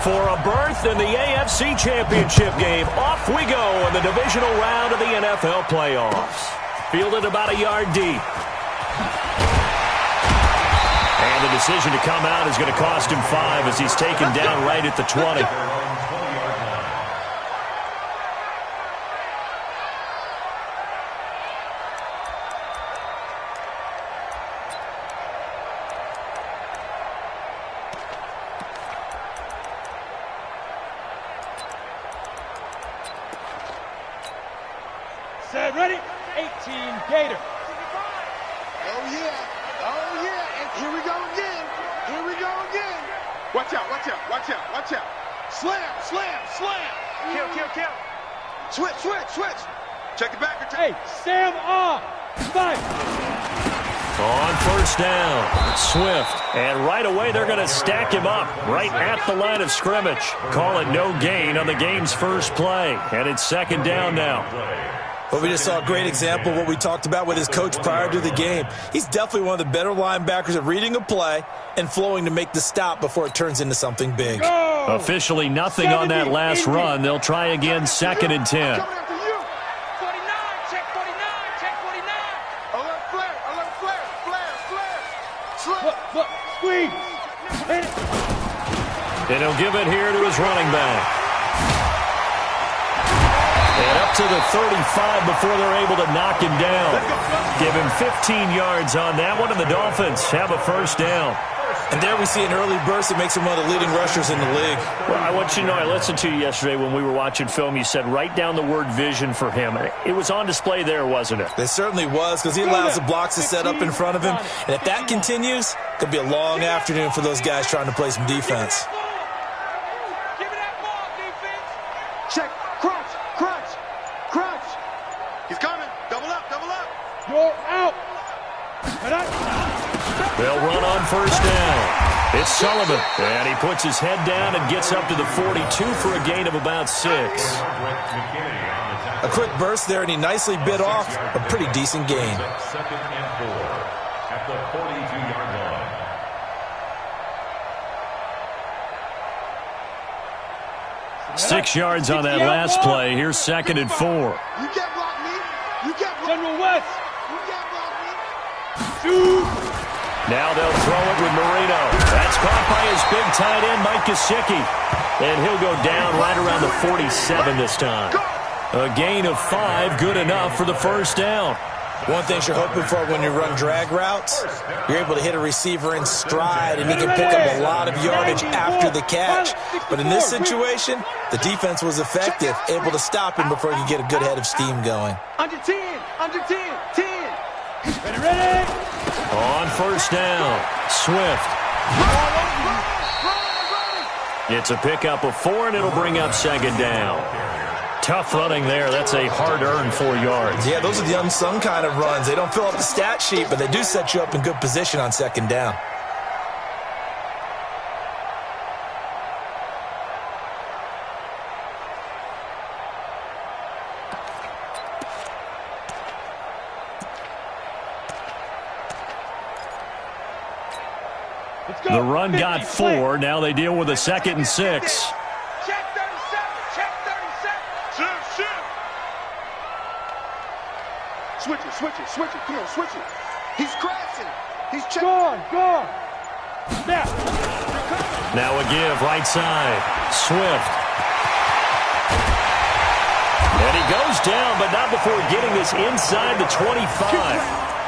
For a berth in the AFC Championship game, off we go in the divisional round of the NFL playoffs. Fielded about a yard deep. And the decision to come out is going to cost him 5 as he's taken down right at the 20. Set, ready? 18 Gator. Oh, yeah. Oh, yeah. And here we go again. Here we go again. Watch out, watch out, watch out, watch out. Slam, slam, slam. Kill, kill, kill. Switch, switch, switch. Check it back. Hey, Sam on. Fight. On first down, Swift. And right away, they're going to stack him up right at the line of scrimmage. Call it no gain on the game's first play. And it's second down now. Well, we just saw a great example of what we talked about with his coach prior to the game. He's definitely one of the better linebackers at reading a play and flowing to make the stop before it turns into something big. Go! Officially nothing on that last run. They'll try again, second and 10. 49, check 49, check 49. Alert flare, alert flare, flare, flare. Look, squeeze. Hit it. And he'll give it here to his running back. And up to the 35 before they're able to knock him down. Give him 15 yards on that one, and the Dolphins have a first down. And there we see an early burst that makes him one of the leading rushers in the league. Well, I want you to know, I listened to you yesterday when we were watching film. You said write down the word vision for him. It was on display there, wasn't it? It certainly was, because he allows the blocks to set up in front of him. And if that continues, it could be a long afternoon for those guys trying to play some defense. Give me that ball, defense. Check, crunch, crunch, crunch. He's coming. Double up, double up. You're out. They'll run on first down. It's Sullivan, and he puts his head down and gets up to the 42 for a gain of about 6. A quick burst there, and he nicely bit off a pretty decent gain. Second and 4 at the 42-yard line. 6 yards on that last play. Here's second and 4. You can't block me. You can't block me. General West. You can't block me. Shoot. Now they'll throw it with Marino. That's caught by his big tight end, Mike Gesicki. And he'll go down right around the 47 this time. A gain of 5, good enough for the first down. One thing you're hoping for when you run drag routes, you're able to hit a receiver in stride, and he can pick up a lot of yardage after the catch. But in this situation, the defense was effective, able to stop him before he could get a good head of steam going. Under 10, under 10, 10. Ready. On first down, Swift. It's a pickup of 4, and it'll bring up second down. Tough running there. That's a hard-earned 4 yards. Yeah, those are the unsung kind of runs. They don't fill up the stat sheet, but they do set you up in good position on second down. The run got 4. Now they deal with a second and 6. Check 37, check 37. Shoot. Switch it. Come on, switch it. He's crashing. He's checking. Gone. Snap. Now a give, right side. Swift. And he goes down, but not before getting this inside the 25.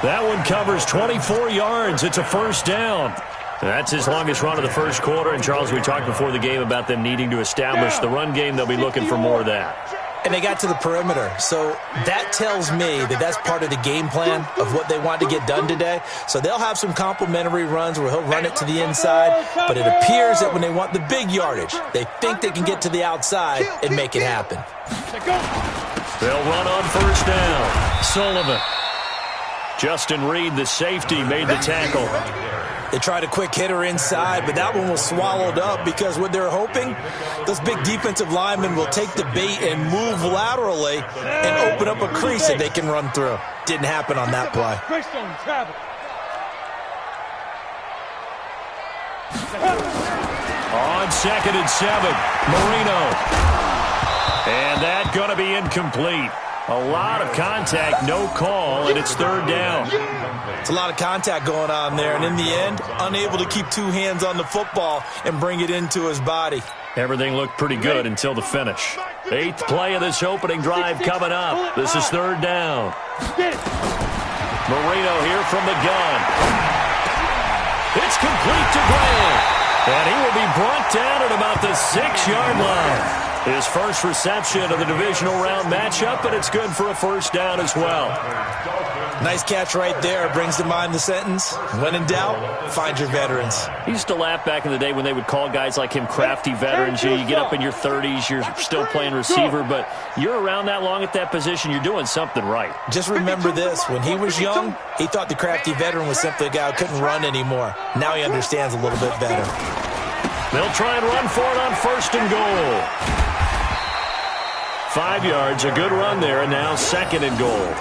That one covers 24 yards. It's a first down. That's his longest run of the first quarter. And, Charles, we talked before the game about them needing to establish the run game. They'll be looking for more of that. And they got to the perimeter. So that tells me that that's part of the game plan of what they want to get done today. So they'll have some complementary runs where he'll run it to the inside. But it appears that when they want the big yardage, they think they can get to the outside and make it happen. They'll run on first down. Sullivan. Justin Reed, the safety, made the tackle. They tried a quick hitter inside, but that one was swallowed up because what they're hoping, those big defensive linemen will take the bait and move laterally and open up a crease that they can run through. Didn't happen on that play. On 2nd and 7, Marino. And that going to be incomplete. A lot of contact, no call, and it's 3rd down. It's a lot of contact going on there, and in the end, unable to keep 2 hands on the football and bring it into his body. Everything looked pretty good until the finish. 8th play of this opening drive coming up. This is 3rd down. Marino here from the gun. It's complete to Grant. And he will be brought down at about the 6-yard line. His first reception of the divisional round matchup, but it's good for a 1st down as well. Nice catch right there. Brings to mind the sentence, when in doubt, find your veterans. He used to laugh back in the day when they would call guys like him crafty veterans. You get up in your 30s, you're still playing receiver, but you're around that long at that position, you're doing something right. Just remember this. When he was young, he thought the crafty veteran was simply a guy who couldn't run anymore. Now he understands a little bit better. They'll try and run for it on 1st and goal. 5 yards, a good run there, and now 2nd and goal.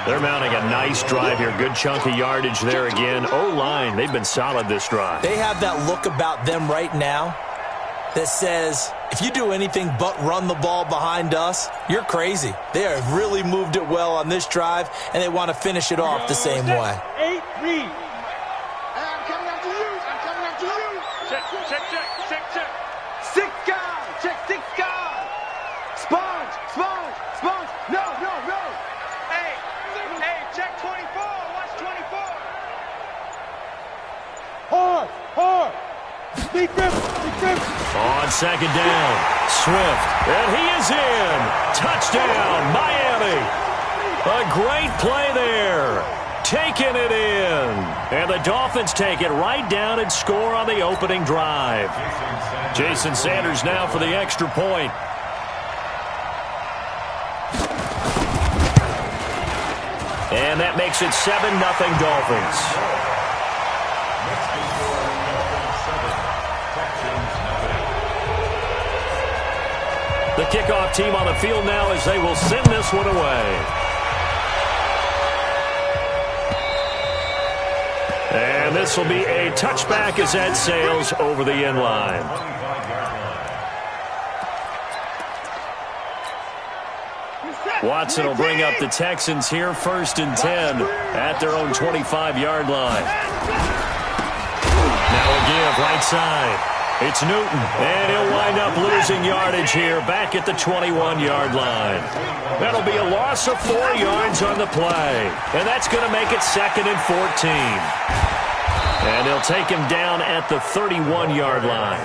They're mounting a nice drive here. Good chunk of yardage there again. O-line, they've been solid this drive. They have that look about them right now that says, if you do anything but run the ball behind us, you're crazy. They have really moved it well on this drive, and they want to finish it off the same way. 8-3. I'm coming after you. I'm coming after you. Check. 6 guys. Check 6 guys. Sponge. No. Hey, check 24. Watch 24. Hard. Big grip. On 2nd down, Swift, and he is in. Touchdown, Miami. A great play there. Taking it in. And the Dolphins take it right down and score on the opening drive. Jason Sanders now for the extra point. And that makes it 7-0 Dolphins. The kickoff team on the field now as they will send this one away. And this will be a touchback as that sails over the end line. Watson will bring up the Texans here, 1st and 10 at their own 25-yard line. Now a give right side. It's Newton, and he'll wind up losing yardage here back at the 21-yard line. That'll be a loss of 4 yards on the play, and that's going to make it 2nd and 14. And they'll take him down at the 31-yard line.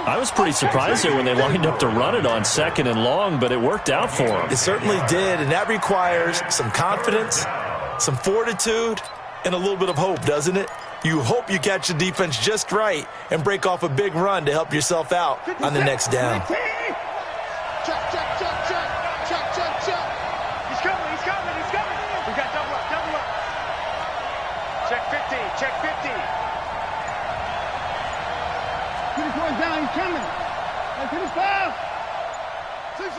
I was pretty surprised there when they lined up to run it on 2nd and long, but it worked out for them. It certainly did, and that requires some confidence, some fortitude, and a little bit of hope, doesn't it? You hope you catch the defense just right and break off a big run to help yourself out on the next down. Check. He's coming. We got double up. Check 50. Get his boys down. He's coming. Let's hit his ball. 6.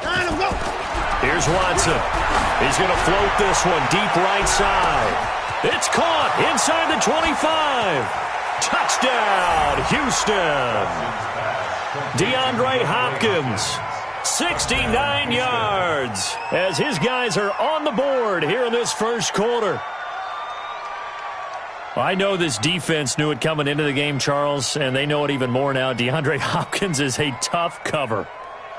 Got him, go. Here's Watson. He's going to float this one deep right side. It's caught inside the 25. Touchdown, Houston. DeAndre Hopkins, 69 yards, as his guys are on the board here in this first quarter. I know this defense knew it coming into the game, Charles, and they know it even more now. DeAndre Hopkins is a tough cover.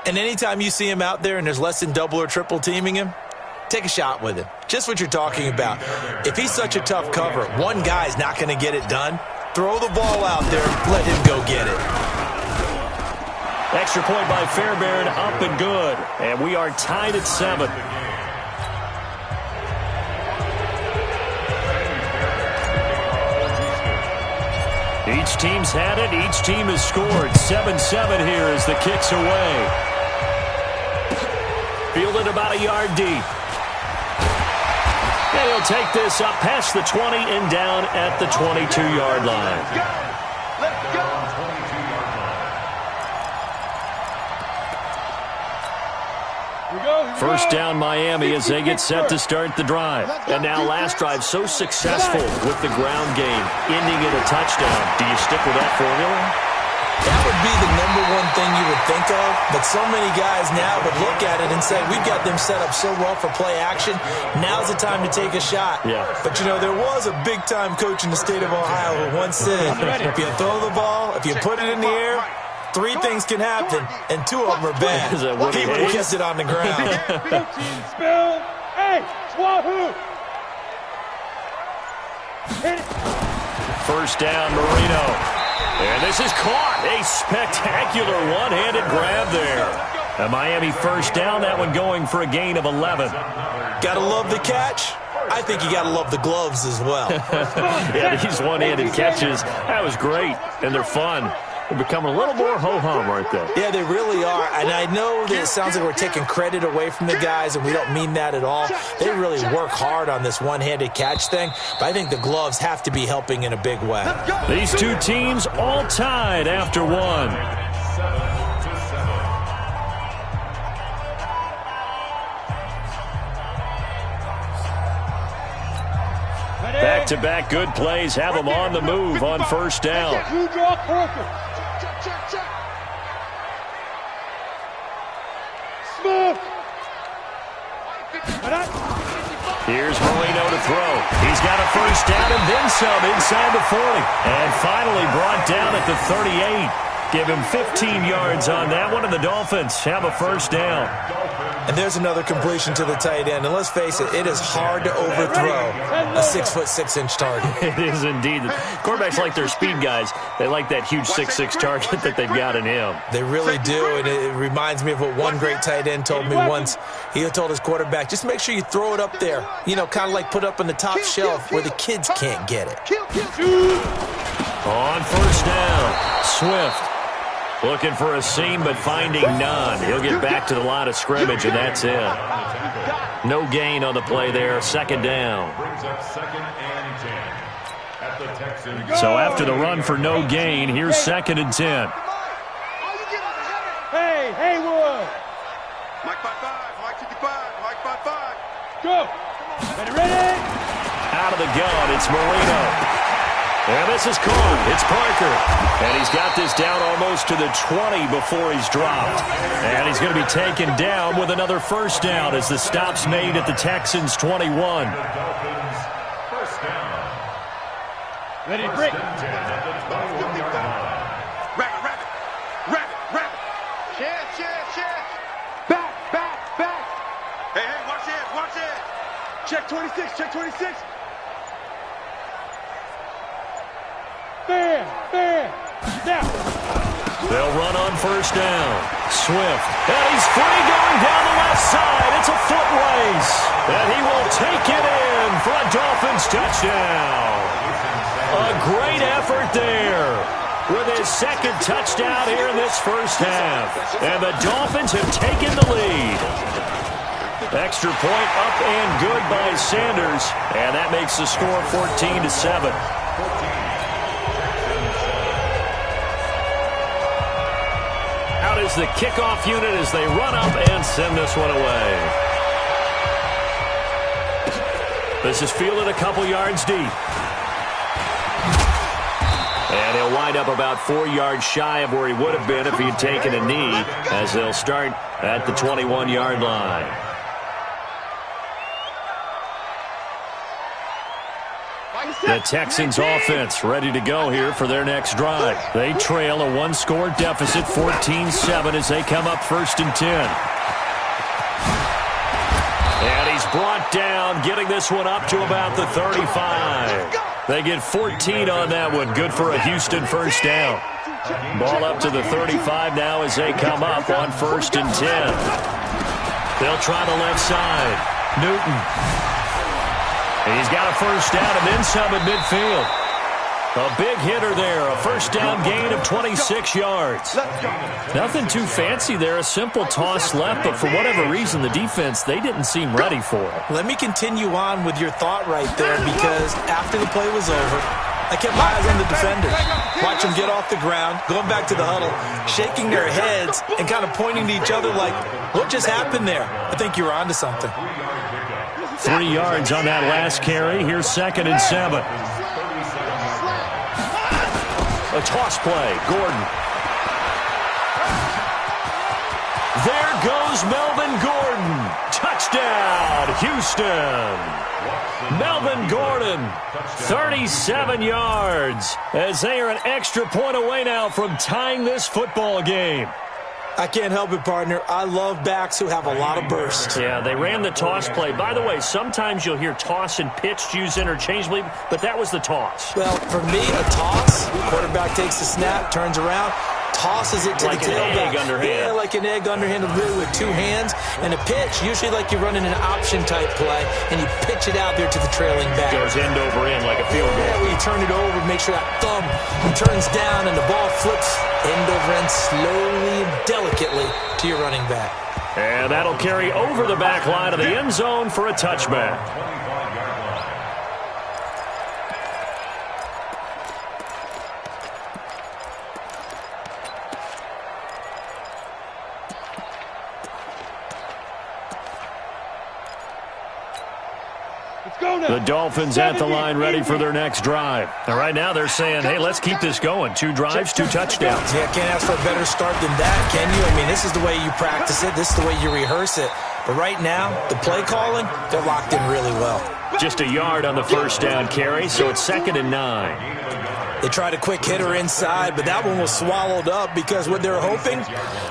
And anytime you see him out there and there's less than double or triple teaming him, take a shot with him. Just what you're talking about. If he's such a tough cover, one guy's not going to get it done. Throw the ball out there. Let him go get it. Extra point by Fairbairn, up and good. And we are tied at 7. Each team's had it. Each team has scored. 7-7 here as the kick's away. Fielded about a yard deep. And he'll take this up past the 20 and down at the 22-yard line. Let's go. First down Miami as they get set to start the drive. And now last drive so successful with the ground game, ending in a touchdown. Do you stick with that formula? That would be the #1 thing you would think of, but so many guys now would look at it and say, we've got them set up so well for play action, now's the time to take a shot. Yeah. But, you know, there was a big-time coach in the state of Ohio who once said, if you throw the ball, if you put it in the air, 3 things can happen, and 2 of them are bad. He would have kept it on the ground. Hey, Wahoo! First down, Marino. And this is caught. A spectacular one-handed grab there. A Miami first down, that one going for a gain of 11. Gotta love the catch. I think you gotta love the gloves as well. Yeah, these one-handed catches, that was great, and they're fun. They're becoming a little more ho-hum, aren't they? Yeah, they really are. And I know that it sounds like we're taking credit away from the guys, and we don't mean that at all. They really work hard on this one-handed catch thing, but I think the gloves have to be helping in a big way. These two teams all tied after one. Back-to-back good plays have them on the move on first down. Here's Marino to throw. He's got a first down and then some inside the 40. And finally brought down at the 38. Give him 15 yards on that one, and the Dolphins have a first down. And there's another completion to the tight end. And let's face it, it is hard to overthrow a 6'6" target. It is indeed. Quarterbacks like their speed guys. They like that huge 6'6" target that they've got in him. They really do, and it reminds me of what one great tight end told me once. He told his quarterback, just make sure you throw it up there. You know, kind of like put up on the top shelf where the kids can't get it. On first down, Swift. Looking for a seam, but finding none. He'll get back to the line of scrimmage, and that's it. No gain on the play there. Second down. So after the run for no gain, here's 2nd and 10. Hey, Haywood! Mike 5-5, Mike 55, Mike 5-5. Go! Ready? Out of the gun, it's Marino. And this is caught. It's Parker. And he's got this down almost to the 20 before he's dropped. And he's going to be taken down with another first down as the stop's made at the Texans' 21. Ready to break. Rabbit. Chance. Back. Hey, watch it. Check 26. Fair. Now. They'll run on first down. Swift. And he's free going down the left side. It's a foot race. And he will take it in for a Dolphins touchdown. A great effort there with his 2nd touchdown here in this first half. And the Dolphins have taken the lead. Extra point up and good by Sanders. And that makes the score 14-7. Out is the kickoff unit as they run up and send this one away. This is fielded a couple yards deep. And he'll wind up about 4 yards shy of where he would have been if he had taken a knee, as they'll start at the 21-yard line. The Texans offense ready to go here for their next drive. They trail a 1-score deficit, 14-7, as they come up 1st and 10. And he's brought down, getting this one up to about the 35. They get 14 on that one. Good for a Houston first down. Ball up to the 35 now as they come up on 1st and 10. They'll try the left side. Newton. He's got a first down and then some at midfield. A big hitter there. A first down gain of 26 yards. Nothing too fancy there. A simple toss left, but for whatever reason, the defense, they didn't seem ready for it. Let me continue on with your thought right there, because after the play was over, I kept my eyes on the defenders. Watch them get off the ground, going back to the huddle, shaking their heads and kind of pointing to each other like, what just happened there? I think you were onto something. 3 yards on that last carry. Here's 2nd and 7. A toss play. Gordon. There goes Melvin Gordon. Touchdown, Houston. Melvin Gordon, 37 yards, as they are an extra point away now from tying this football game. I can't help it, partner. I love backs who have a lot of burst. Yeah, they ran the toss play. By the way, sometimes you'll hear toss and pitch used interchangeably, but that was the toss. Well, for me, a toss, quarterback takes the snap, turns around, tosses it to like the tailback. Like an egg underhand. Yeah, like an egg underhand, really with 2 hands. And a pitch, usually like you're running an option-type play, and you pitch it out there to the trailing back. Goes end over end like a field goal. Yeah, where you turn it over, make sure that thumb turns down, and the ball flips end over end slowly and delicately to your running back. And that'll carry over the back line of the end zone for a touchback. The Dolphins at the line ready for their next drive. And right now they're saying, hey, let's keep this going. 2 drives, 2 touchdowns. Yeah, can't ask for a better start than that, can you? I mean, this is the way you practice it. This is the way you rehearse it. But right now, the play calling, they're locked in really well. Just a yard on the first down carry, so it's 2nd and 9. They tried a quick hitter inside, but that one was swallowed up because what they're hoping,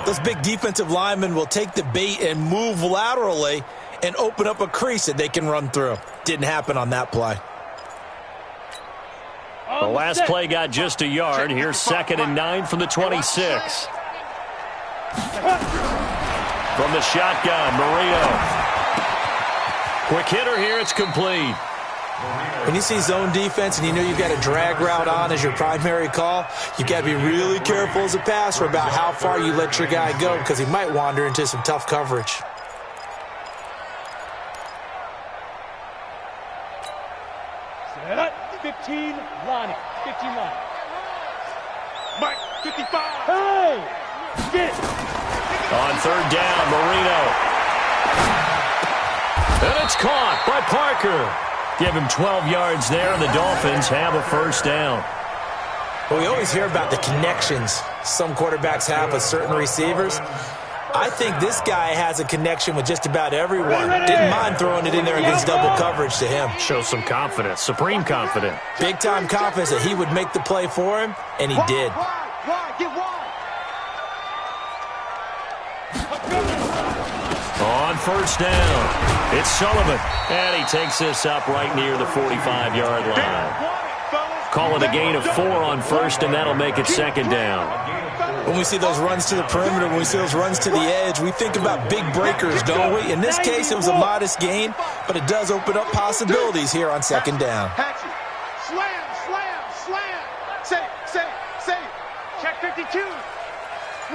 those big defensive linemen will take the bait and move laterally and open up a crease that they can run through. Didn't happen on that play. The last play got just a yard. Here's 2nd and 9 from the 26. From the shotgun, Marino. Quick hitter here, it's complete. When you see zone defense and you know you've got a drag route on as your primary call, you've got to be really careful as a passer about how far you let your guy go because he might wander into some tough coverage. Set. 15, Lonnie. 15, Lonnie. Mike, 55. Hey! Get it. On 3rd down, Marino. And it's caught by Parker. Give him 12 yards there, and the Dolphins have a first down. Well, we always hear about the connections some quarterbacks have with certain receivers. I think this guy has a connection with just about everyone. Didn't mind throwing it in there against double coverage to him. Shows some confidence, supreme confidence. Big-time confidence that he would make the play for him, and he did. Wide, get wide. On first down, it's Sullivan. And he takes this up right near the 45-yard line. Call it a gain of 4 on first, and that'll make it 2nd down. When we see those runs to the perimeter, when we see those runs to the edge, we think about big breakers, don't we? In this case, it was a modest gain, but it does open up possibilities here on 2nd down. Slam, slam, slam. Say. Check 52.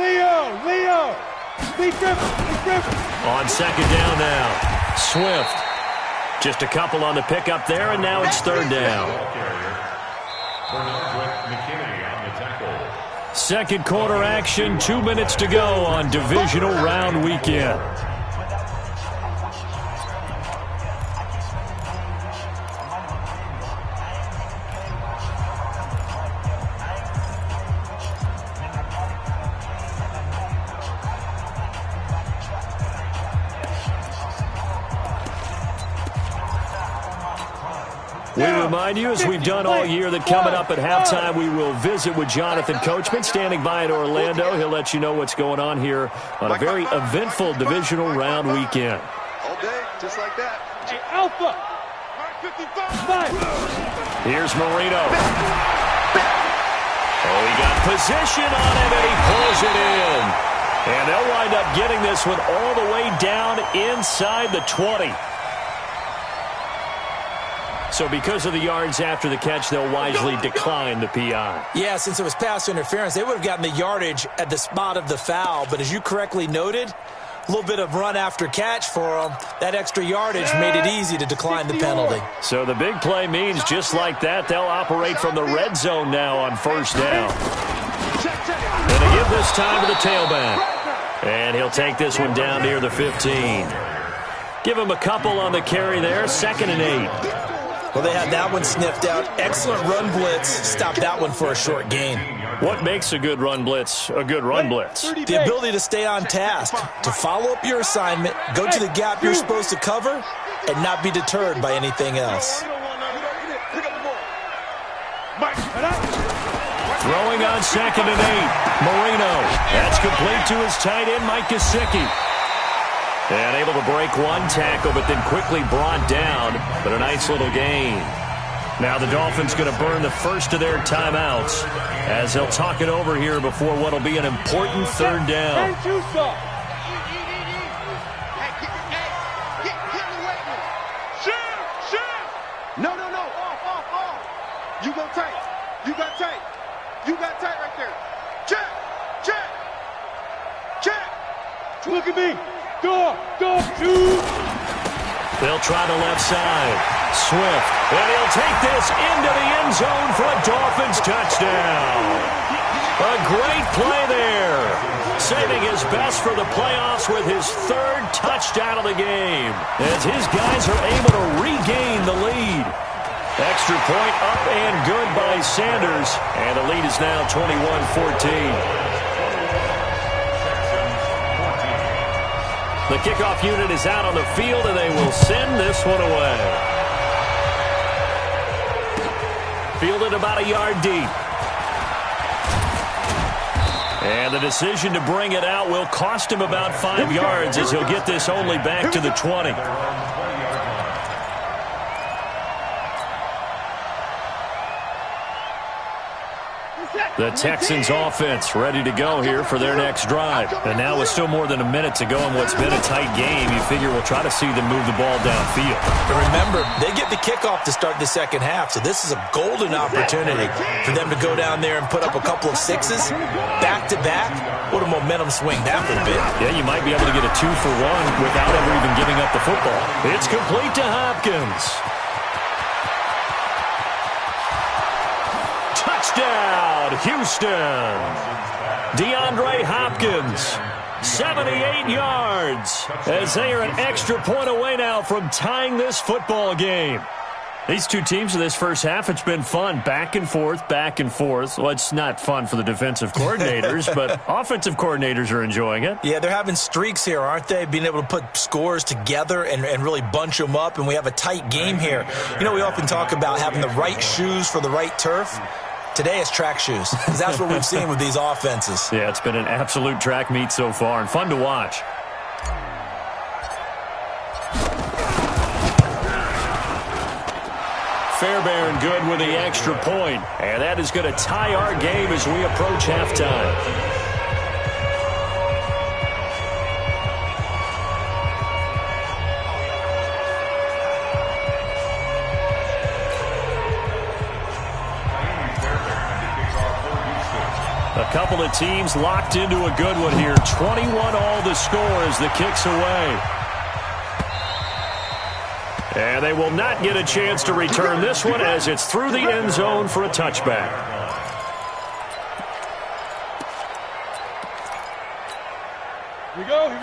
Leo. Lee Griffin. On 2nd down now, Swift. Just a couple on the pickup there, and now it's 3rd down. Second quarter action, 2 minutes to go on divisional round weekend. We remind you, as we've done all year, that coming up at halftime, we will visit with Jonathan Coachman, standing by in Orlando. He'll let you know what's going on here on a very eventful divisional round weekend. All day, just like that. Hey, Alpha. Mark 55. Here's Marino. Oh, he got position on him, and he pulls it in. And they'll wind up getting this one all the way down inside the 20. So because of the yards after the catch, they'll wisely decline the PI. Yeah, since it was pass interference, they would have gotten the yardage at the spot of the foul. But as you correctly noted, A little bit of run after catch for them. That extra yardage made it easy to decline the penalty. So the big play means just like that, they'll operate from the red zone now on first down. And they give this time to the tailback. And he'll take this one down near the 15. Give him a couple on the carry there, 2nd and 8. Well, they had that one sniffed out. Excellent run blitz. Stopped that one for a short gain. What makes a good run blitz a good run blitz? The ability to stay on task, to follow up your assignment, go to the gap you're supposed to cover, and not be deterred by anything else. Throwing on 2nd and 8. Marino. That's complete to his tight end, Mike Gesicki. And able to break one tackle, but then quickly brought down. But a nice little gain. Now the Dolphins going to burn the first of their timeouts as they'll talk it over here before what will be an important 3rd down. No. Off. You go tight. You got tight. You got tight right there. Check. Look at me. Go, shoot. They'll try the left side. Swift. And he'll take this into the end zone for a Dolphins touchdown. A great play there. Saving his best for the playoffs with his 3rd touchdown of the game. As his guys are able to regain the lead. Extra point up and good by Sanders. And the lead is now 21-14. The kickoff unit is out on the field, and they will send this one away. Fielded about a yard deep. And the decision to bring it out will cost him about 5 yards as he'll get this only back to the 20. The Texans offense ready to go here for their next drive. And now with still more than a minute to go in what's been a tight game, you figure we'll try to see them move the ball downfield. But remember, they get the kickoff to start the second half, so this is a golden opportunity for them to go down there and put up a couple of 6s back-to-back. What a momentum swing that would be. Yeah, you might be able to get a 2-for-1 without ever even giving up the football. It's complete to Hopkins. Touchdown, Houston. DeAndre Hopkins, 78 yards, as they are an extra point away now from tying this football game. These two teams in this first half, it's been fun. Back and forth, back and forth. Well, it's not fun for the defensive coordinators, but offensive coordinators are enjoying it. Yeah, they're having streaks here, aren't they? Being able to put scores together and really bunch them up, and we have a tight game here. You know, we often talk about having the right shoes for the right turf. Today it's track shoes, because that's what we've seen with these offenses. Yeah, it's been an absolute track meet so far, and fun to watch. Fairbairn good with the extra point, and that is going to tie our game as we approach halftime. A couple of teams locked into a good one here. 21 all the score as the kick's away. And they will not get a chance to return this one as it's through the end zone for a touchback.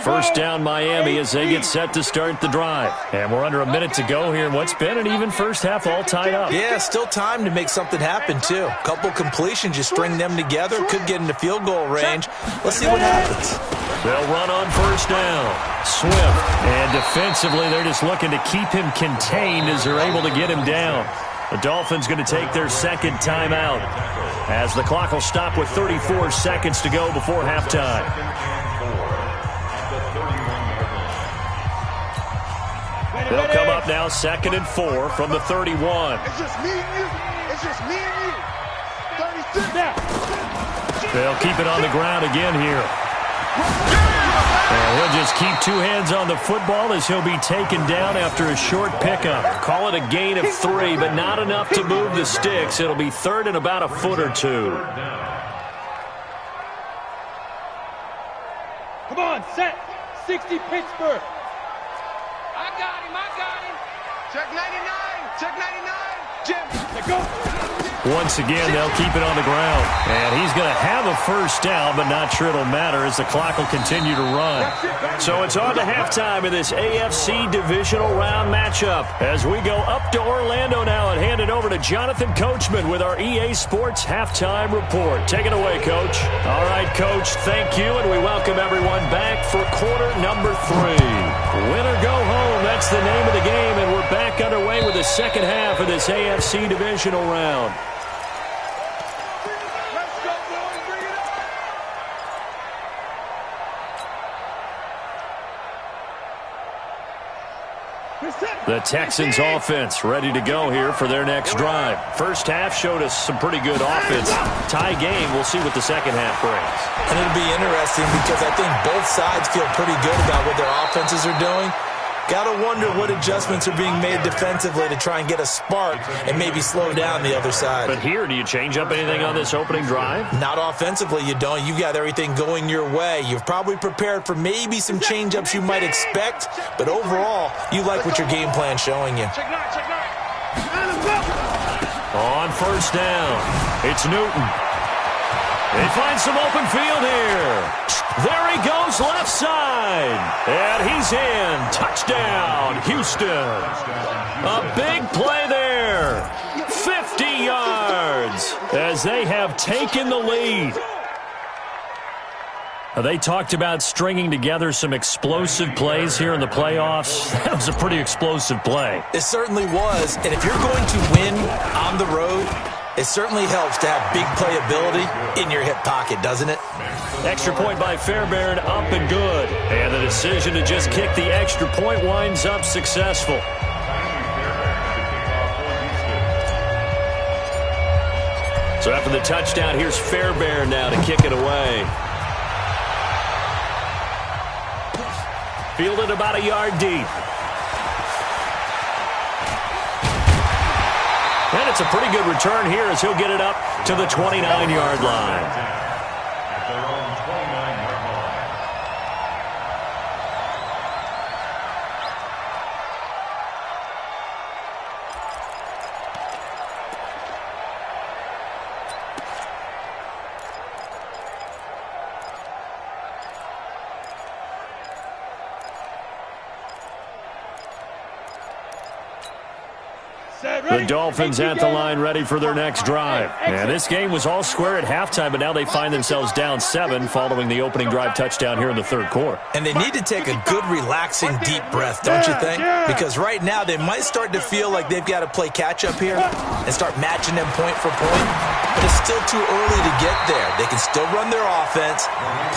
First down Miami as they get set to start the drive. And we're under a minute to go here in what's been an even first half all tied up. Yeah, still time to make something happen, too. A couple completions, you string them together, could get into field goal range. Let's see what happens. They'll run on first down. Swift. And defensively, they're just looking to keep him contained as they're able to get him down. The Dolphins going to take their second timeout as the clock will stop with 34 seconds to go before halftime. They'll come up now 2nd and 4 from the 31. It's just me and you. It's just me and you. 36. They'll keep it on the ground again here. And he'll just keep two hands on the football as he'll be taken down after a short pickup. Call it a gain of 3, but not enough to move the sticks. It'll be third and about a foot or two. Come on, set. 60 Pittsburgh. I got him. Check 99. Check 99. Jim. Let go. Once again, they'll keep it on the ground. And he's going to have a first down, but not sure it'll matter as the clock will continue to run. So it's on to halftime in this AFC divisional round matchup. As we go up to Orlando now and hand it over to Jonathan Coachman with our EA Sports halftime report. Take it away, Coach. All right, Coach, thank you, and we welcome everyone back for quarter number 3. Win or go home, that's the name of the game, and we're back underway with the second half of this AFC divisional round. The Texans offense ready to go here for their next drive. First half showed us some pretty good offense. Tie game, we'll see what the second half brings. And it'll be interesting because I think both sides feel pretty good about what their offenses are doing. Got to wonder what adjustments are being made defensively to try and get a spark and maybe slow down the other side. But here, do you change up anything on this opening drive? Not offensively, you don't. You've got everything going your way. You've probably prepared for maybe some change-ups you might expect, but overall, you like what your game plan's showing you. On first down, it's Newton. They find some open field here. There he goes left side. And he's in. Touchdown, Houston. A big play there. 50 yards as they have taken the lead. They talked about stringing together some explosive plays here in the playoffs. That was a pretty explosive play. It certainly was. And if you're going to win on the road, it certainly helps to have big playability in your hip pocket, doesn't it? Extra point by Fairbairn, up and good. And the decision to just kick the extra point winds up successful. So after the touchdown, here's Fairbairn now to kick it away. Fielded about a yard deep. And it's a pretty good return here as he'll get it up to the 29-yard line. At their own 29-yard line. The Dolphins at the line ready for their next drive. And this game was all square at halftime, but now they find themselves down 7 following the opening drive touchdown here in the third quarter. And they need to take a good, relaxing, deep breath, don't you think? Because right now they might start to feel like they've got to play catch-up here and start matching them point for point. But it's still too early to get there. They can still run their offense.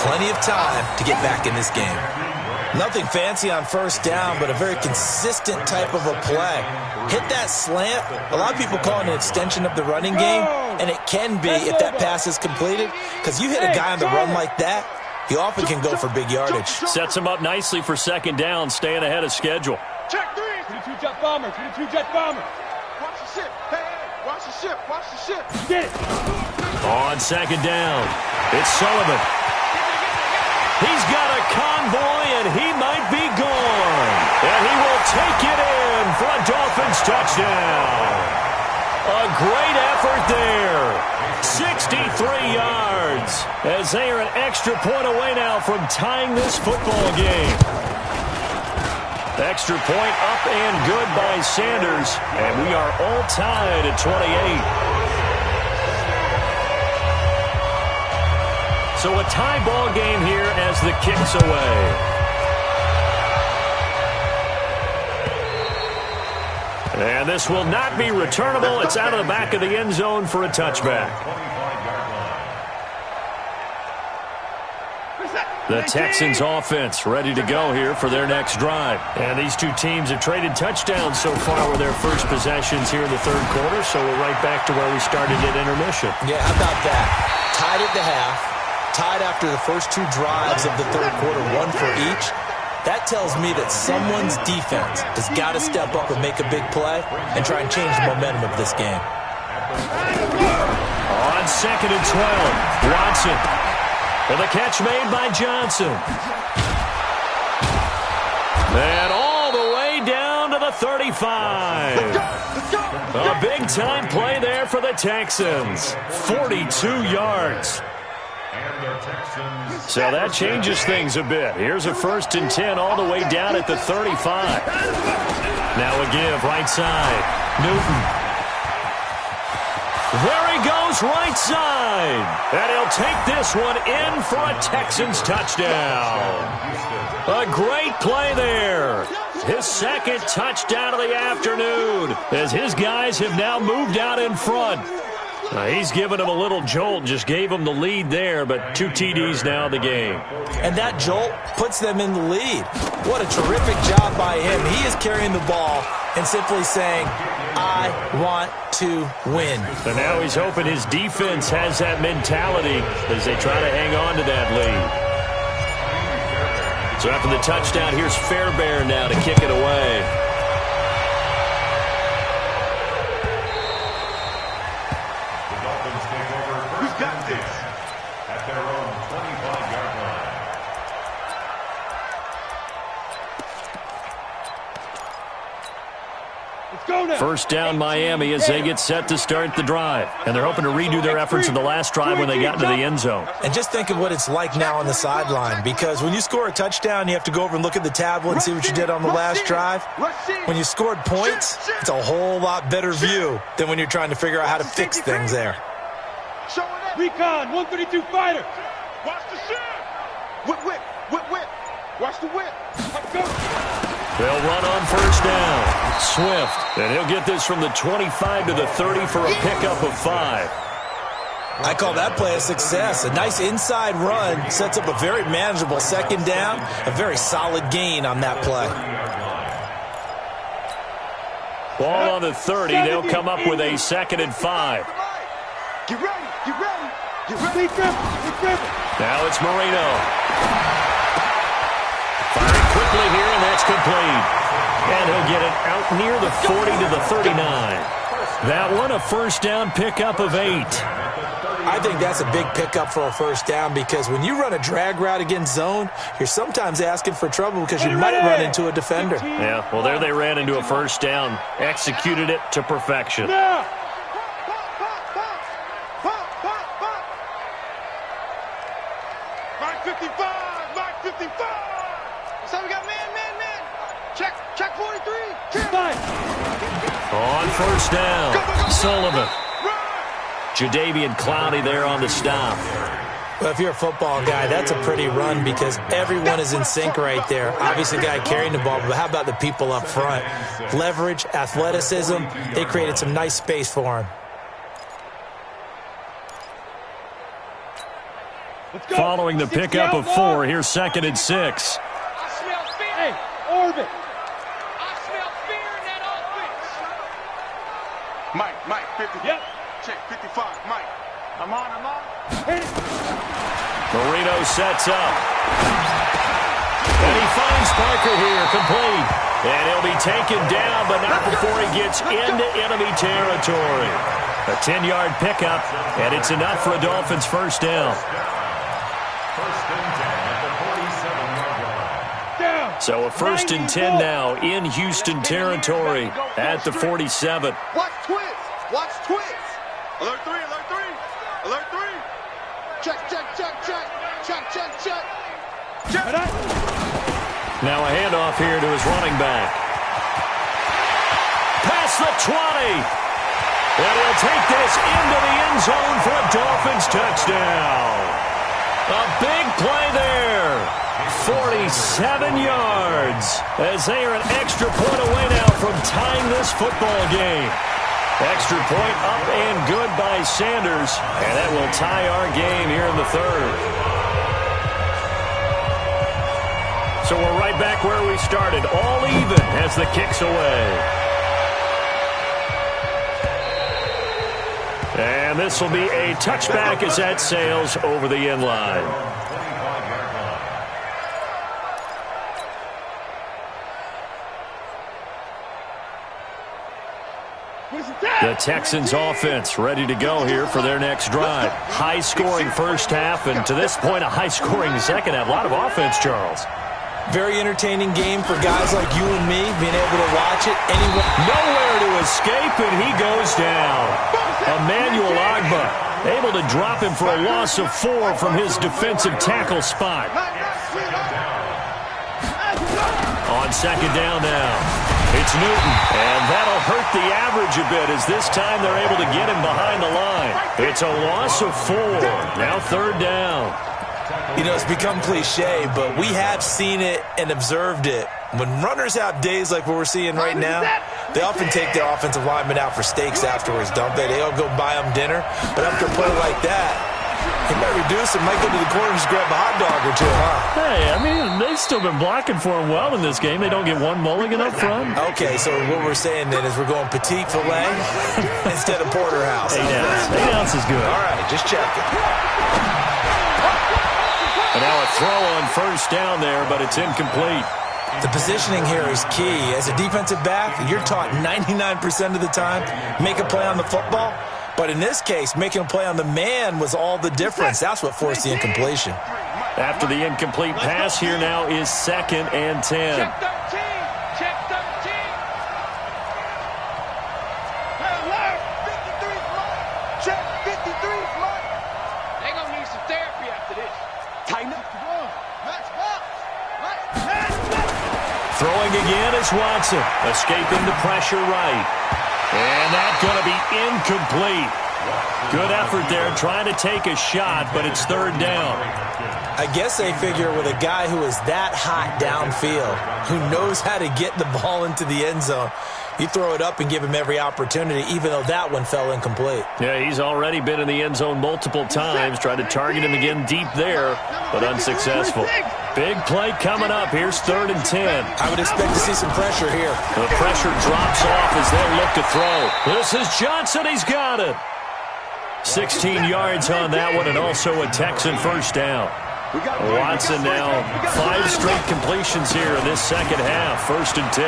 Plenty of time to get back in this game. Nothing fancy on first down, but a very consistent type of a play. Hit that slant. A lot of people call it an extension of the running game, and it can be if that pass is completed, because you hit a guy on the run like that, he often can go for big yardage. Sets him up nicely for second down, staying ahead of schedule. Check 3. 22 jet bomber. 22 jet bomber. Watch the ship. Hey, watch the ship. Watch the ship. Get it. On second down, it's Sullivan. He's got a convoy, and he might be gone. And he will take it in for a Dolphins touchdown. A great effort there. 63 yards as they are an extra point away now from tying this football game. Extra point up and good by Sanders, and we are all tied at 28. So a tie ball game here as the kick's away. And this will not be returnable. It's out of the back of the end zone for a touchback. The Texans offense ready to go here for their next drive. And these two teams have traded touchdowns so far with their first possessions here in the third quarter. So we're right back to where we started at intermission. Yeah, how about that? Tied at the half. Tied after the first 2 drives of the third quarter, 1 for each. That tells me that someone's defense has got to step up and make a big play and try and change the momentum of this game. On second and 12, Watson. And the catch made by Johnson. And all the way down to the 35. A big-time play there for the Texans. 42 yards. So that changes things a bit. Here's a 1st and 10 all the way down at the 35. Now a give right side. Newton. There he goes right side. And he'll take this one in for a Texans touchdown. A great play there. His 2nd touchdown of the afternoon as his guys have now moved out in front. He's given him a little jolt, just gave him the lead there, but 2 TDs now in the game. And that jolt puts them in the lead. What a terrific job by him. He is carrying the ball and simply saying, I want to win. And now he's hoping his defense has that mentality as they try to hang on to that lead. So after the touchdown, here's Fairbairn now to kick it away. First down Miami as they get set to start the drive. And they're hoping to redo their efforts in the last drive when they got into the end zone. And just think of what it's like now on the sideline, because when you score a touchdown, you have to go over and look at the tablet and see what you did on the last drive. When you scored points, it's a whole lot better view than when you're trying to figure out how to fix things there. Recon, 132 fighter. Watch the shot. Whip. Watch the whip. Let's go. They'll run on first down. Swift. And he'll get this from the 25 to the 30 for a pickup of 5. I call that play a success. A nice inside run sets up a very manageable 2nd down. A very solid gain on that play. Ball on the 30. They'll come up with a 2nd and 5. Get ready. Now it's Marino. Firing quickly here, and that's complete. And he'll get it out near the 40 to the 39. That one, a first down pickup of 8. I think that's a big pickup for a first down, because when you run a drag route against zone, you're sometimes asking for trouble because you might run into a defender. Yeah, well, there they ran into a first down. Executed it to perfection. Mike 55. So we got man. Check 43. On first down, Sullivan. Jadavian Clowney there on the stop. Well, if you're a football guy, that's a pretty run because everyone is in sync right there. Obviously, the guy carrying the ball, but how about the people up front? Leverage, athleticism, they created some nice space for him. Following the pickup of 4, here's 2nd and 6. I smell fear. Hey, Orbit. I smell fear in that offense. Mike, 50. Yep. Check 55. Mike. I'm on. Hit it. Marino sets up. And he finds Parker here, complete. And he'll be taken down, but not before he gets into enemy territory. A 10-yard pickup, and it's enough for a Dolphins first down. So a 1st and 10 now in Houston territory at the 47. Watch twins. Alert 3. Check. Now a handoff here to his running back. Past the 20. And he'll take this into the end zone for a Dolphins touchdown. A big play there. 47 yards as they are an extra point away now from tying this football game. Extra point up and good by Sanders, and that will tie our game here in the 3rd. So we're right back where we started, all even as the kick's away. And this will be a touchback as that sails over the end line. The Texans offense ready to go here for their next drive. High-scoring first half, and to this point, a high-scoring second half. A lot of offense, Charles. Very entertaining game for guys like you and me, being able to watch it anywhere. Nowhere to escape, and he goes down. Emmanuel Agba able to drop him for a loss of 4 from his defensive tackle spot. On second down now, it's Newton, and that'll hurt the average a bit as this time they're able to get him behind the line. It's a loss of 4. Now third down. You know, it's become cliche, but we have seen it and observed it. When runners have days like what we're seeing right now, they often take their offensive linemen out for steaks afterwards, don't they? They all go buy them dinner. But after a play like that, he might reduce it, might go to the corner and just grab a hot dog or two, huh? Hey, I mean, they've still been blocking for him well in this game. They don't get one mulligan up front. Okay, so what we're saying then is we're going petite filet instead of porterhouse. 8 ounce. 8 ounce is good. All right, just checking. And now a throw on first down there, but it's incomplete. The positioning here is key. As a defensive back, you're taught 99% of the time, make a play on the football. But in this case, making a play on the man was all the difference. That's what forced the incompletion. After the incomplete pass, here now is 2nd and 10. Check 13. Check 13. Hey, 53's mine. Check 53's mine. They're going to need some therapy after this. Tighten up. Throwing again is Watson. Escaping the pressure right. And that's going to be incomplete. Good effort there trying to take a shot, but it's third down. I guess they figure with a guy who is that hot downfield, who knows how to get the ball into the end zone, you throw it up and give him every opportunity, even though that one fell incomplete. Yeah, he's already been in the end zone multiple times. Tried to target him again deep there, but unsuccessful. Big play coming up. Here's 3rd and 10. I would expect to see some pressure here. The pressure drops off as they'll look to throw. This is Johnson. He's got it. 16 yards on that one, and also a Texan first down. Watson now 5 straight completions here in this second half. 1st and 10.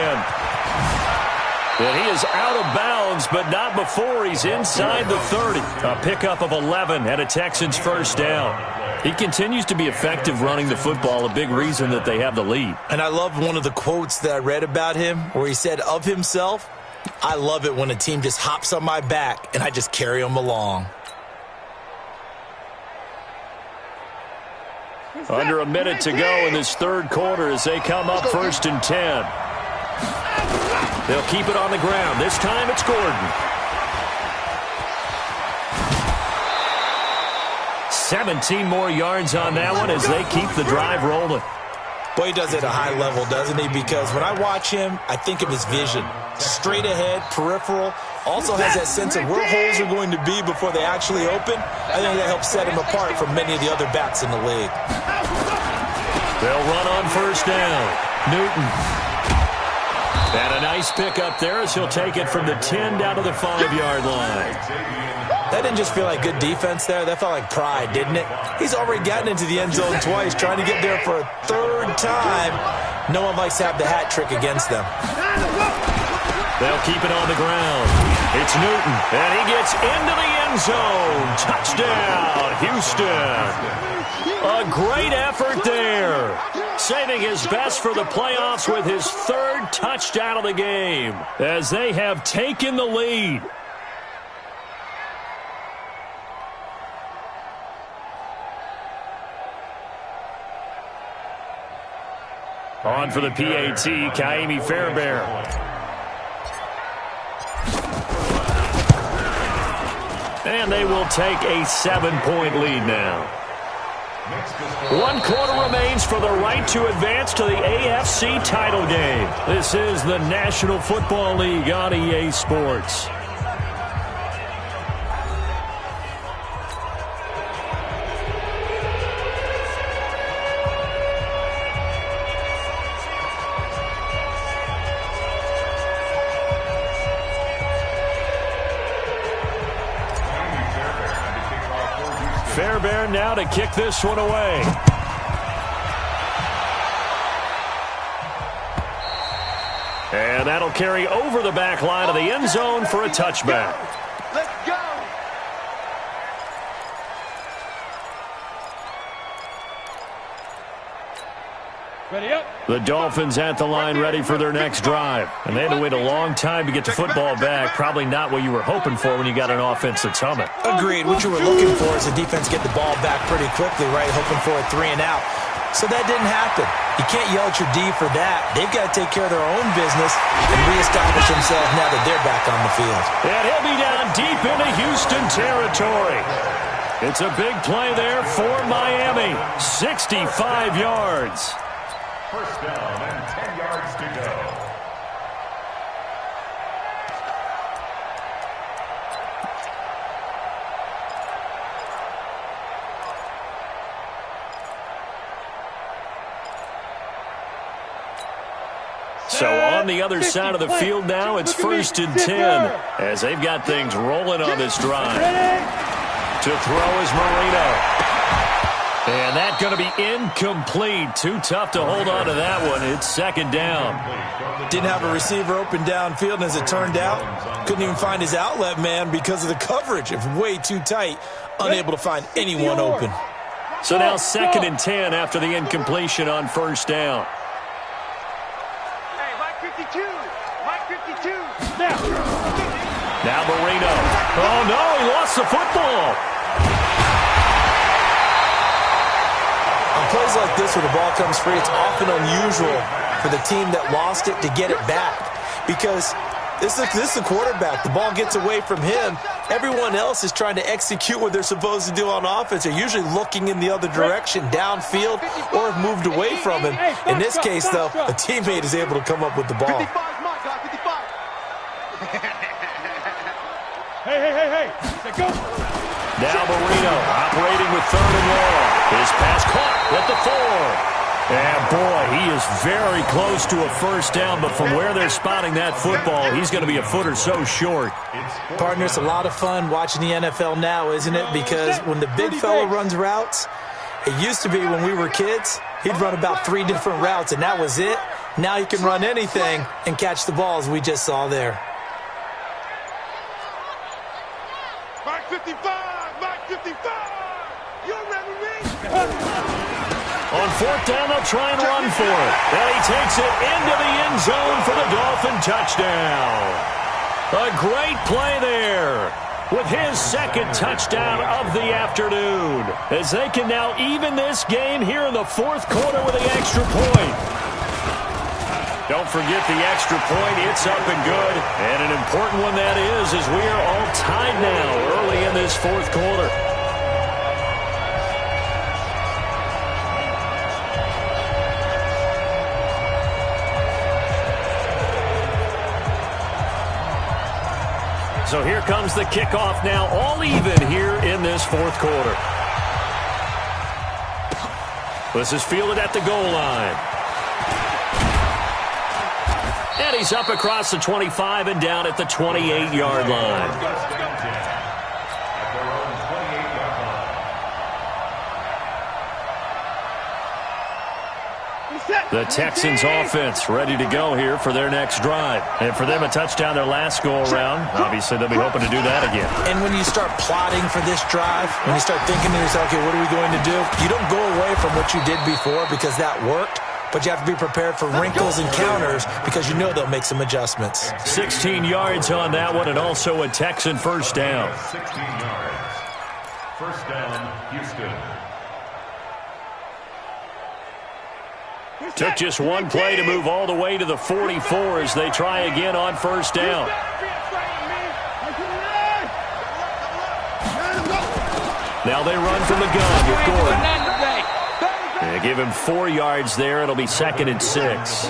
And he is out of bounds, but not before he's inside the 30. A pickup of 11 and a Texans first down. He continues to be effective running the football, a big reason that they have the lead. And I love one of the quotes that I read about him where he said of himself, I love it when a team just hops on my back and I just carry them along. Under a minute to go in this third quarter as they come up 1st and 10. They'll keep it on the ground. This time it's Gordon. 17 more yards on that one as they keep the drive rolling. Boy, he does it at a high level, doesn't he? Because when I watch him, I think of his vision. Straight ahead, peripheral. Also has that sense of where holes are going to be before they actually open. I think that helps set him apart from many of the other backs in the league. They'll run on first down. Newton. And a nice pickup there as he'll take it from the 10 down to the 5-yard line. That didn't just feel like good defense there. That felt like pride, didn't it? He's already gotten into the end zone twice, trying to get there for a 3rd time. No one likes to have the hat trick against them. They'll keep it on the ground. It's Newton, and he gets into the end zone. Touchdown, Houston. A great effort there. Saving his best for the playoffs with his 3rd touchdown of the game as they have taken the lead. On for the PAT, Kaimi Fairbairn. And they will take a 7-point lead now. 1 quarter remains for the right to advance to the AFC title game. This is the National Football League on EA Sports. Fairbairn now to kick this one away. And that'll carry over the back line of the end zone for a touchback. Let's go. Ready up. The Dolphins at the line ready for their next drive. And they had to wait a long time to get the football back. Probably not what you were hoping for when you got an offense that's humming. Agreed. What you were looking for is the defense get the ball back pretty quickly, right? Hoping for a 3 and out. So that didn't happen. You can't yell at your D for that. They've got to take care of their own business and reestablish themselves now that they're back on the field. And he'll be down deep into Houston territory. It's a big play there for Miami. 65 yards. First down and 10 yards to go. So on the other side of the field now, it's 1st and 10 as they've got things rolling on this drive. To throw is Marino. And that's going to be incomplete. Too tough to hold on to that one. It's 2nd down. Didn't have a receiver open downfield, and as it turned out, couldn't even find his outlet man because of the coverage. It's way too tight, unable to find anyone open. So now 2nd and 10 after the incompletion on 1st down. Hey, Mike 52. Mike 52. Now Marino. Oh, no, he lost the football. On plays like this where the ball comes free, it's often unusual for the team that lost it to get it back because this is the quarterback. The ball gets away from him. Everyone else is trying to execute what they're supposed to do on offense. They're usually looking in the other direction, downfield, or have moved away from him. In this case, though, a teammate is able to come up with the ball. 55 is mine, God, 55. Hey. Let's go. Now Marino operating with 3rd and long. His pass caught at the 4. And boy, he is very close to a 1st down, but from where they're spotting that football, he's going to be a foot or so short. Partner, it's a lot of fun watching the NFL now, isn't it? Because when the big fella runs routes, it used to be when we were kids, he'd run about 3 different routes, and that was it. Now he can run anything and catch the ball, as we just saw there. Mike 55. Mike 55. You remember me? On 4th down, they'll try and run for it. And he takes it into the end zone for the Dolphin touchdown. A great play there with his 2nd touchdown of the afternoon, as they can now even this game here in the 4th quarter with the extra point. Don't forget the extra point. It's up and good. And an important one that is, as we are all tied now early in this 4th quarter. So here comes the kickoff now, all even here in this 4th quarter. This is fielded at the goal line. And he's up across the 25 and down at the 28-yard line. The Texans offense ready to go here for their next drive. And for them, a touchdown their last go-around. Obviously, they'll be hoping to do that again. And when you start plotting for this drive, when you start thinking to yourself, okay, what are we going to do? You don't go away from what you did before because that worked. But you have to be prepared for wrinkles and counters because you know they'll make some adjustments. 16 yards on that one, and also a Texan 1st down. 16 yards. 1st down, Houston. Took just one play to move all the way to the 44 as they try again on 1st down. Now they run from the gun with Gordon. They give him 4 yards there. It'll be 2nd and 6.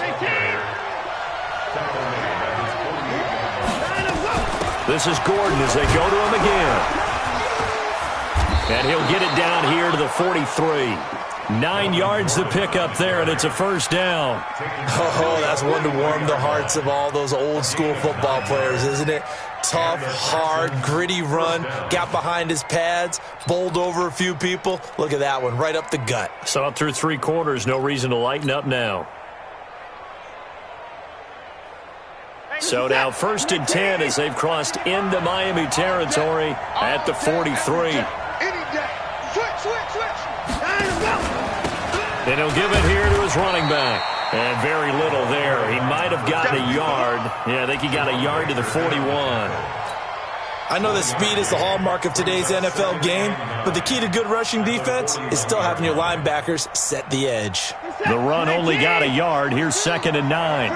This is Gordon as they go to him again. And he'll get it down here to the 43. 9 yards to pick up there, and it's a 1st down. Oh, that's one to warm the hearts of all those old-school football players, isn't it? Tough, hard, gritty run, got behind his pads, bowled over a few people. Look at that one, right up the gut. Saw it through 3 quarters, no reason to lighten up now. So now 1st and 10 as they've crossed into Miami territory at the 43. Any day. Switch. And he'll give it here to his running back. And very little there. He might have gotten a yard. Yeah, I think he got a yard to the 41. I know that speed is the hallmark of today's NFL game, but the key to good rushing defense is still having your linebackers set the edge. The run only got a yard. Here's 2nd and 9.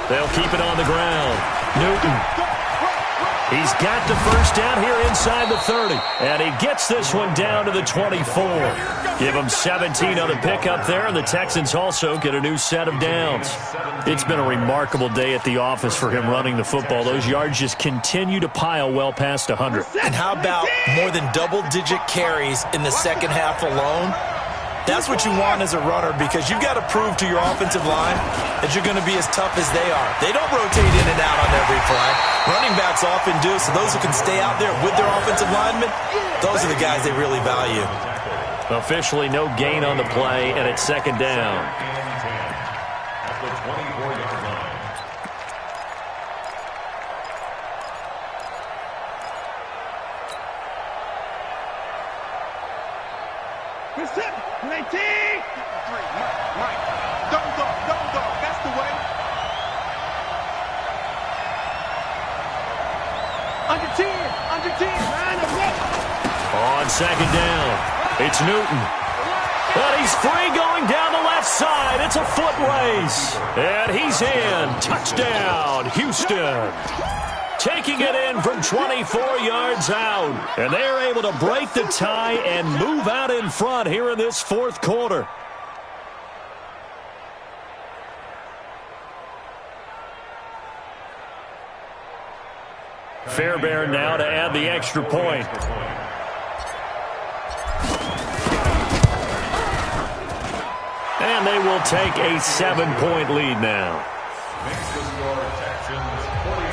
They'll keep it on the ground. Newton. He's got the first down here inside the 30. And he gets this one down to the 24. Give him 17 on the pickup there, and the Texans also get a new set of downs. It's been a remarkable day at the office for him running the football. Those yards just continue to pile well past 100. And how about more than double-digit carries in the second half alone? That's what you want as a runner, because you've got to prove to your offensive line that you're going to be as tough as they are. They don't rotate in and out on every play. Running backs often do, so those who can stay out there with their offensive linemen, those are the guys they really value. Officially no gain on the play, and it's 2nd down. At the 24-yard line. Reset. 19. Mike. Double dog. That's the way. Under 10. On 2nd down, it's Newton. But he's free going down the left side. It's a foot race. And he's in. Touchdown, Houston. Taking it in from 24 yards out. And they're able to break the tie and move out in front here in this 4th quarter. Fairbairn now to add the extra point. And they will take a 7-point lead now. Makes the score Texans 49,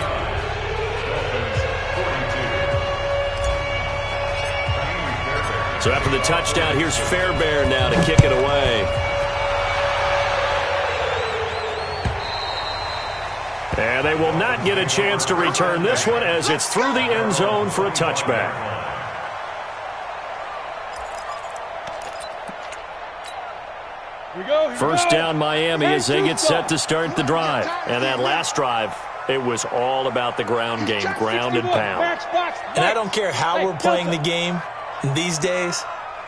Dolphins 42. So after the touchdown, here's Fairbairn now to kick it away. And they will not get a chance to return this one as it's through the end zone for a touchback. First down Miami as they get set to start the drive. And that last drive, it was all about the ground game, ground and pound. And I don't care how we're playing the game these days,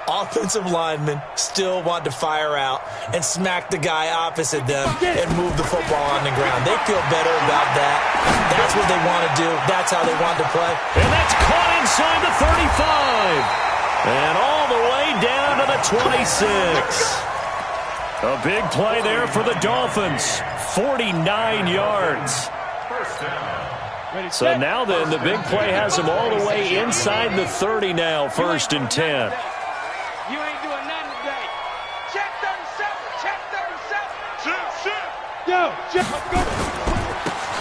offensive linemen still want to fire out and smack the guy opposite them and move the football on the ground. They feel better about that. That's what they want to do. That's how they want to play. And that's caught inside the 35. And all the way down to the 26. A big play there for the Dolphins. 49 yards. First down. So now then, the big play has them all the way inside the 30 now, 1st and 10. You ain't doing nothing today. Check 37. Check 37. Shift. Go. Go.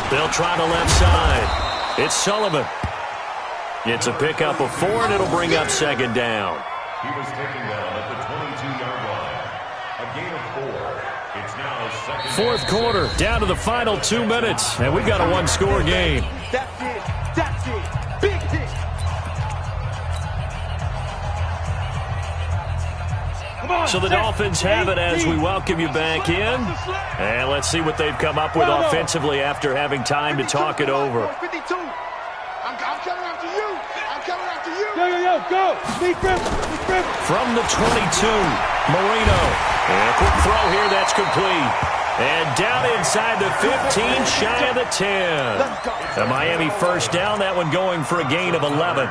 They'll try the left side. It's Sullivan. It's a pickup of 4, and it'll bring up 2nd down. He was taken down at the 22-yard line. A gain of 4. It's now 2nd. 4th quarter, down to the final 2 minutes, and we've got a one-score game. That's it. Big hit. So the Dolphins have it as we welcome you back in. And let's see what they've come up with offensively after having time to talk it over. 52. I'm coming after you. Go. From the 22, Marino. And a quick throw here, that's complete. And down inside the 15, shy of the 10. A Miami first down, that one going for a gain of 11.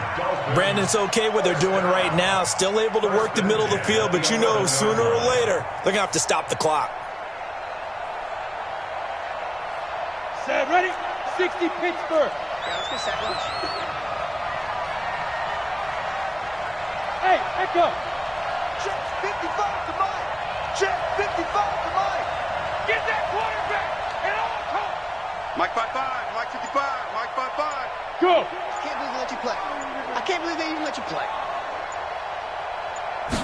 Brandon's okay what they're doing right now. Still able to work the middle of the field, but you know sooner or later they're going to have to stop the clock. Set, ready? 60 Pittsburgh. Let's get set. Hey, echo. Check 55 to Mike. Check 55 to Mike. Get that quarterback and all come. Mike 55, Mike 55, Mike 55. Go. I can't believe they let you play. I can't believe they even let you play.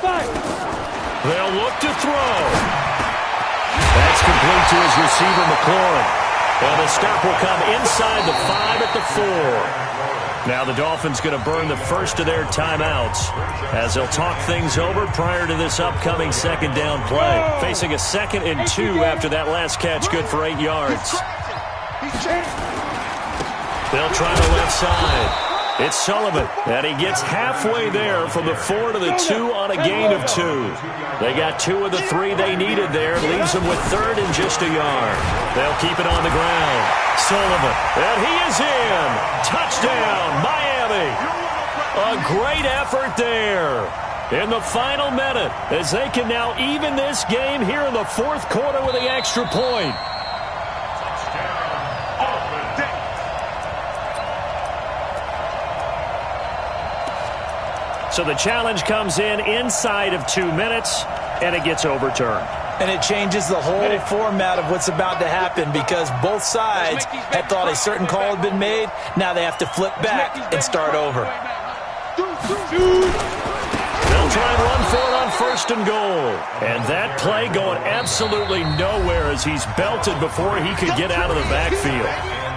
5. They'll look to throw. That's complete to his receiver, McLaurin. And the stop will come inside the 5 at the 4. Now the Dolphins going to burn the first of their timeouts as they'll talk things over prior to this upcoming second down play. Facing a 2nd and 2 after that last catch, good for 8 yards. They'll try the left side. It's Sullivan, and he gets halfway there from the 4 to the 2 on a gain of 2. They got 2 of the 3 they needed there, leaves them with 3rd and just a yard. They'll keep it on the ground. Sullivan, and he is in. Touchdown, Miami. A great effort there in the final minute as they can now even this game here in the 4th quarter with the extra point. So the challenge comes in inside of 2 minutes, and it gets overturned. And it changes the whole format of what's about to happen because both sides had thought a certain call had been made. Now they have to flip back and start over. They'll try and run for it on 1st and goal. And that play going absolutely nowhere as he's belted before he could get out of the backfield.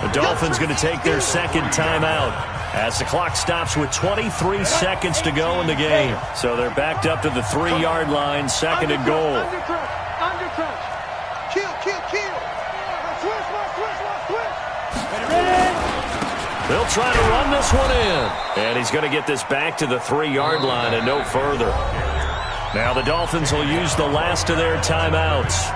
The Dolphins going to take their 2nd timeout as the clock stops with 23 seconds to go in the game. So they're backed up to the 3-yard line, 2nd and goal. Kill. They'll try to run this one in. And he's going to get this back to the 3-yard line and no further. Now the Dolphins will use the last of their timeouts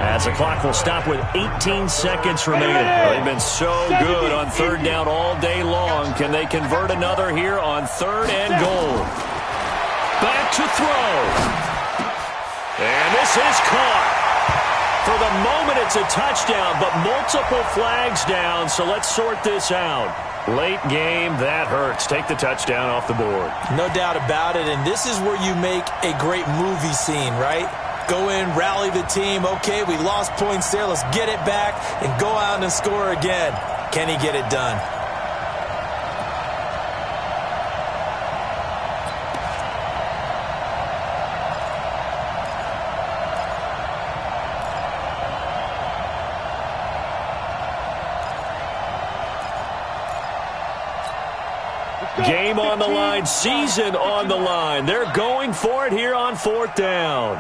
as the clock will stop with 18 seconds remaining. They've been so good on 3rd down all day long. Can they convert another here on 3rd and goal? Back to throw. And this is caught. For the moment, it's a touchdown, but multiple flags down, so let's sort this out. Late game, that hurts. Take the touchdown off the board. No doubt about it, and this is where you make a great movie scene, right? Go in, rally the team. Okay, we lost points there. Let's get it back and go out and score again. Can he get it done? Game on the line, season on the line. They're going for it here on 4th down.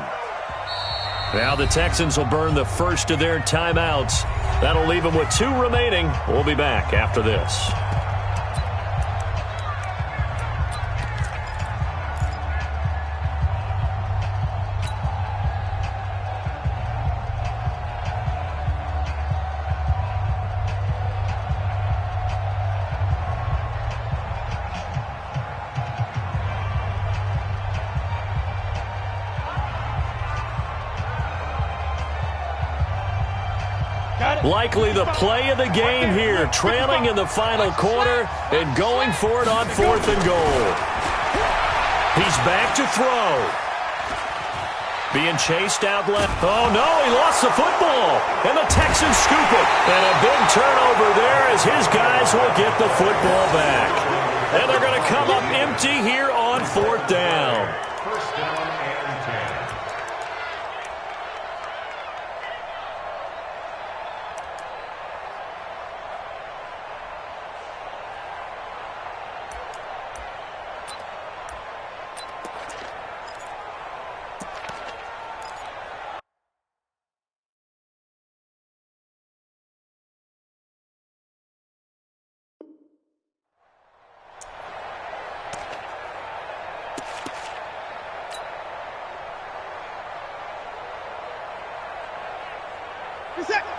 Now the Texans will burn the first of their timeouts. That'll leave them with 2 remaining. We'll be back after this. Likely the play of the game here, trailing in the final quarter and going for it on 4th and goal. He's back to throw. Being chased out left. Oh, no, he lost the football. And the Texans scoop it. And a big turnover there as his guys will get the football back. And they're going to come up empty here on 4th down. First down and 10.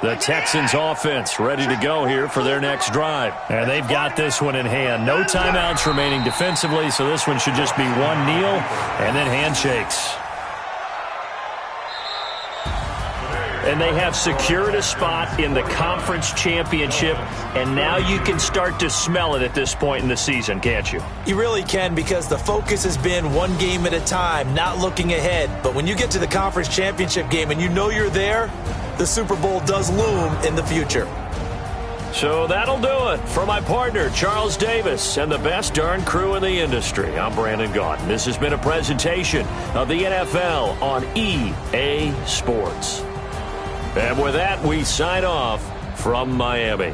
The Texans offense ready to go here for their next drive. And they've got this one in hand. No timeouts remaining defensively, so this one should just be one kneel and then handshakes. And they have secured a spot in the conference championship, and now you can start to smell it at this point in the season, can't you? You really can, because the focus has been one game at a time, not looking ahead. But when you get to the conference championship game and you know you're there, the Super Bowl does loom in the future. So that'll do it. For my partner, Charles Davis, and the best darn crew in the industry, I'm Brandon Gaudin. This has been a presentation of the NFL on EA Sports. And with that, we sign off from Miami.